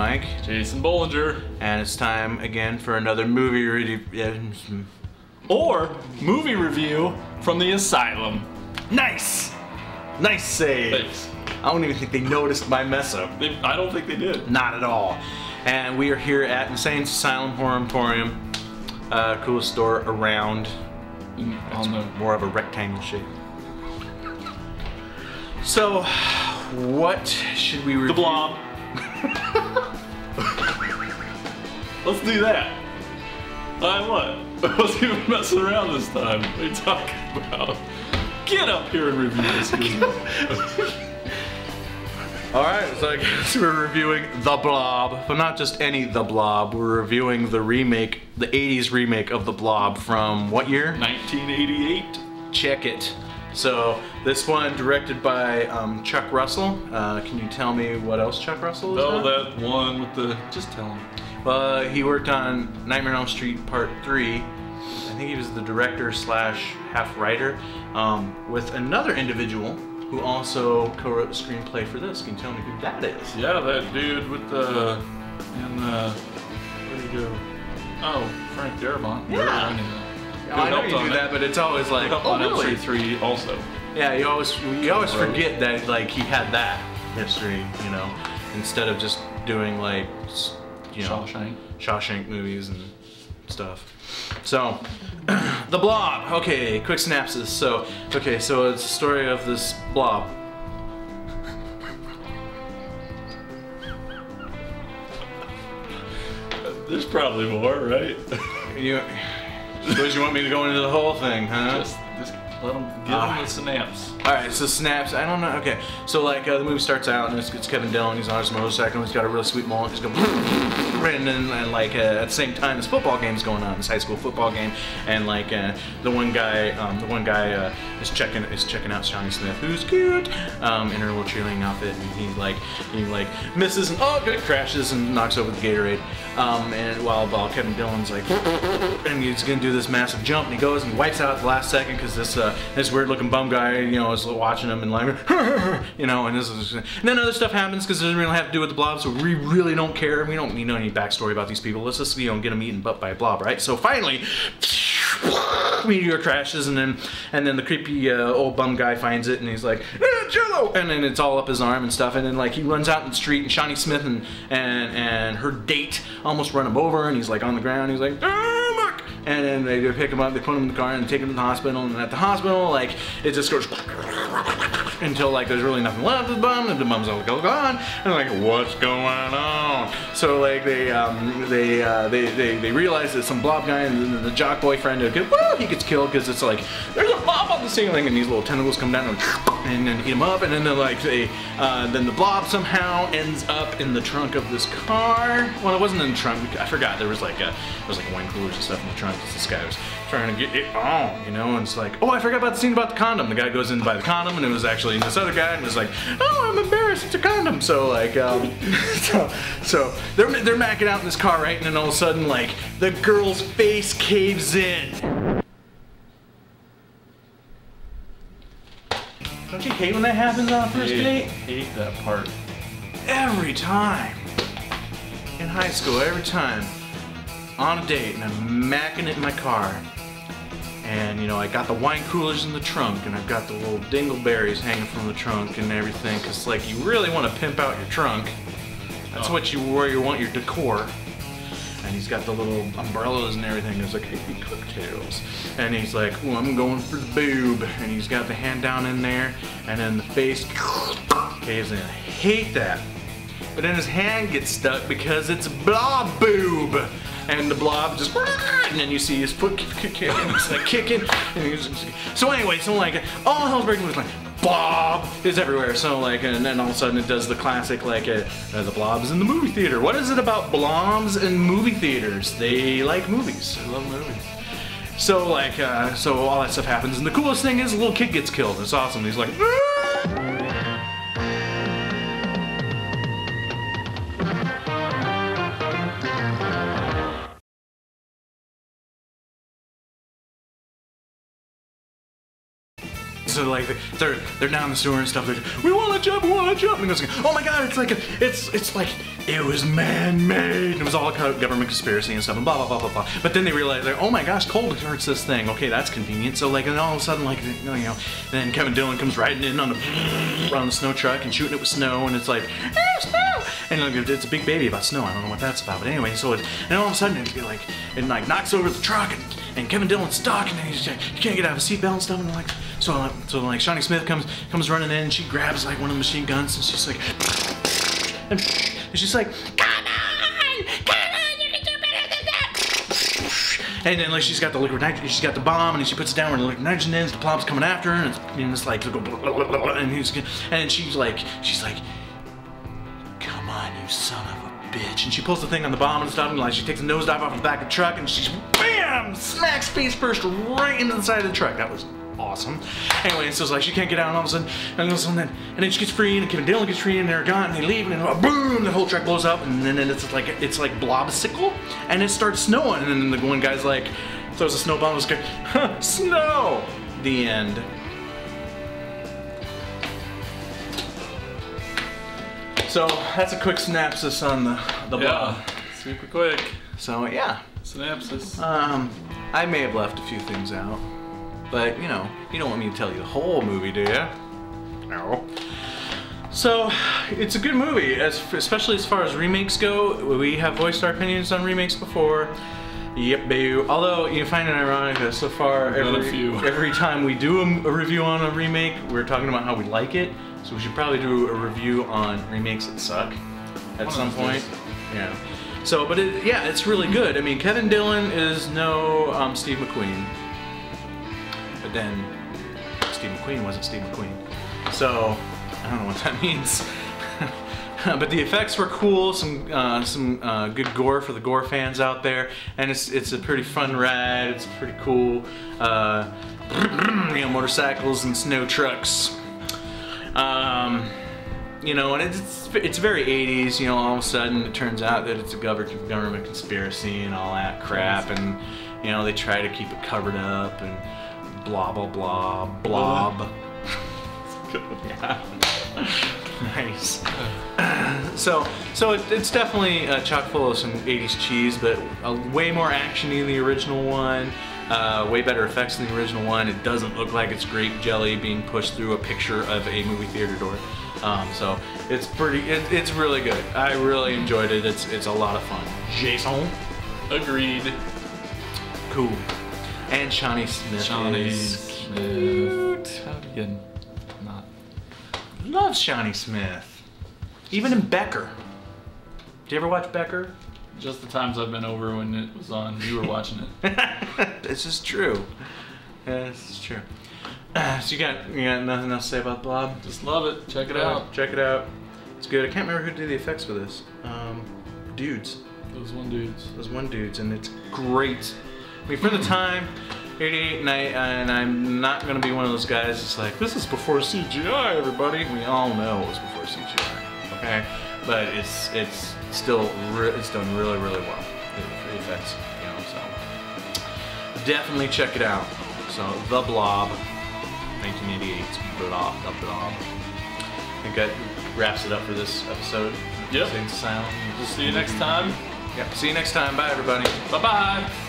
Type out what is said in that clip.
Mike. Jason Bollinger. And it's time again for another movie review. Or movie review from the Asylum. Nice! Nice save. Thanks. I don't even think they noticed my mess up. I don't think they did. Not at all. And we are here at Insane Asylum Horror-Emporium. Coolest store around. On the More of a rectangle shape. So, what should we review? The Blob. Let's do that. What? Let's even messing around this time. What are you talking about? Get up here and review this movie. Alright, so I guess we're reviewing The Blob, but not just any The Blob. We're reviewing the remake, the 80s remake of The Blob from what year? 1988. Check it. So, this one directed by Chuck Russell. Can you tell me what else Chuck Russell is on? That one with the... Just tell him. He worked on Nightmare on Elm Street Part 3. I think he was the director slash half writer with another individual who also co-wrote the screenplay for this. Can you tell me who that is? Yeah, that dude with the... Where'd he go? Oh, Frank Darabont. Yeah. I know you do that, but it's always like, oh, really? 3 also. Yeah, you always forget that like he had that history, you know, instead of just doing like, you know, Shawshank movies and stuff. So, The Blob. Okay, quick synopsis. So it's the story of this blob. There's probably more, right? Suppose you want me to go into the whole thing, huh? Just let them give them the synapse. Alright, so snaps, I don't know, okay. So like the movie starts out and it's Kevin Dillon, he's on his motorcycle, he's got a really sweet mullet, he's going and then like at the same time this football game's going on, this high school football game, and like the one guy is checking out Shawnee Smith, who's cute, in her little cheerleading outfit, and he misses and good, crashes and knocks over the Gatorade. And while Kevin Dillon's like, and he's gonna do this massive jump, and he goes and he wipes out at the last second because this weird looking bum guy, you know, is watching him and like, you know, and then other stuff happens because it doesn't really have to do with the blob, so we really don't care. We don't need any backstory about these people. Let's just, you know, get them eaten up by a blob, right? So finally, meteor crashes, and then the creepy old bum guy finds it, and he's like, Jello, and then it's all up his arm and stuff, and then like he runs out in the street, and Shawnee Smith and her date almost run him over, and he's like on the ground, he's like, oh, look, and then they pick him up, they put him in the car, and take him to the hospital, and at the hospital, like, it just goes until like there's really nothing left of the bum, and the bum's all gone, and like, what's going on? So like they realize that some blob guy and the jock boyfriend, he gets killed because it's like there's a blob on the ceiling, and these little tentacles come down and then eat him up, and then then the blob somehow ends up in the trunk of this car. Well, it wasn't in the trunk. I forgot. There was like wine coolers and stuff in the trunk. This guy was trying to get it on, you know, and it's like, oh, I forgot about the scene about the condom. The guy goes in to buy the condom, and it was actually this other guy, and was like, oh, I'm embarrassed, it's a condom. So like, so they're macking out in this car, right? And then all of a sudden, like, the girl's face caves in. Don't you hate when that happens on a first date? Hate that part. Every time. In high school, every time. On a date, and I'm macking it in my car. And, you know, I got the wine coolers in the trunk, and I've got the little dingleberries hanging from the trunk and everything, because, like, you really want to pimp out your trunk. That's where you want your decor. And he's got the little umbrellas and everything. It's like, hey, cocktails. And he's like, oh, I'm going for the boob. And he's got the hand down in there, and then the face caves in. I hate that. But then his hand gets stuck because it's blob boob. And the blob just, and then you see his foot kicking, and he's like kicking. So anyway, like, all hell's breaking loose, like, blob is everywhere. So like, and then all of a sudden it does the classic, like, the blob's in the movie theater. What is it about blobs and movie theaters? They like movies. They love movies. So like, so all that stuff happens, and the coolest thing is a little kid gets killed. It's awesome. He's like, so like they're down the sewer and stuff. They're like, we want to jump, And he goes, oh my God, it's like it was man-made. And it was all a government conspiracy and stuff, and blah blah blah blah blah. But then they realize, like, oh my gosh, cold hurts this thing. Okay, that's convenient. So like, and all of a sudden, like, then Kevin Dillon comes riding in on the snow truck and shooting it with snow, and it's like, snow. And like, it's a big baby about snow. I don't know what that's about, but anyway, so and all of a sudden it knocks over the truck, and Kevin Dillon's stuck, and he's like, he can't get out of a seatbelt and stuff, and like, so like Shawnee Smith comes running in, and she grabs like one of the machine guns, and she's like, and she's like, come on, you can do better than that. And then like she's got the liquid nitrogen, she's got the bomb, and then she puts it down where the liquid nitrogen is. The Blob's coming after her, and it's like, and she's like, come on, you son of a bitch. And she pulls the thing on the bomb and stuff, and like she takes a nosedive off the back of the truck, and she bam, smacks face first right into the side of the truck. That was awesome. Anyway, so it's like she can't get out, and all of a sudden, and then she gets free, and Kevin Dillon gets free, and they're gone, and they leave, and then boom, the whole truck blows up, and then it's like Blobsicle, and it starts snowing, and then the one guy's like throws a snowball, and goes, huh, snow. The end. So that's a quick synopsis on the Blob. Yeah, super quick. So yeah. Synopsis. I may have left a few things out, but you don't want me to tell you the whole movie, do you? No. So it's a good movie, especially as far as remakes go. We have voiced our opinions on remakes before. Yep, boo. Although you find it ironic that so far every time we do a review on a remake, we're talking about how we like it. So we should probably do a review on remakes that suck at some point. Yeah. So, but it's really good. I mean, Kevin Dillon is no Steve McQueen. But then Steve McQueen wasn't Steve McQueen. So I don't know what that means. But the effects were cool. Some good gore for the gore fans out there, and it's a pretty fun ride. It's pretty cool. Motorcycles and snow trucks. And it's very 80s, all of a sudden it turns out that it's a government conspiracy and all that crap, and they try to keep it covered up and blah blah blah blob. Yeah. Nice. So it's definitely chock full of some 80s cheese, but way more action-y than the original one. Way better effects than the original one. It doesn't look like it's grape jelly being pushed through a picture of a movie theater door. So it's it's really good. I really enjoyed it. It's a lot of fun. Jason? Agreed. Cool. And Shawnee Smith is cute. How do you not? Love Shawnee Smith. Even in Becker. Did you ever watch Becker? Just the times I've been over when it was on, you were watching it. This is true. Yeah, this is true. So you got nothing else to say about Blob? Just love it. Check it out. Check it out. It's good. I can't remember who did the effects for this. Dudes. Those one dudes. Those one dudes, and it's great. I mean, for the time, 88, and I'm not gonna be one of those guys that's like, this is before CGI, everybody. We all know it was before CGI. Okay, but it's still it's done really well. The effects, so definitely check it out. So The Blob, 1988, Blob. I think that wraps it up for this episode. Yep. Asylum. We'll see you next time. Yeah. See you next time. Bye, everybody. Bye bye.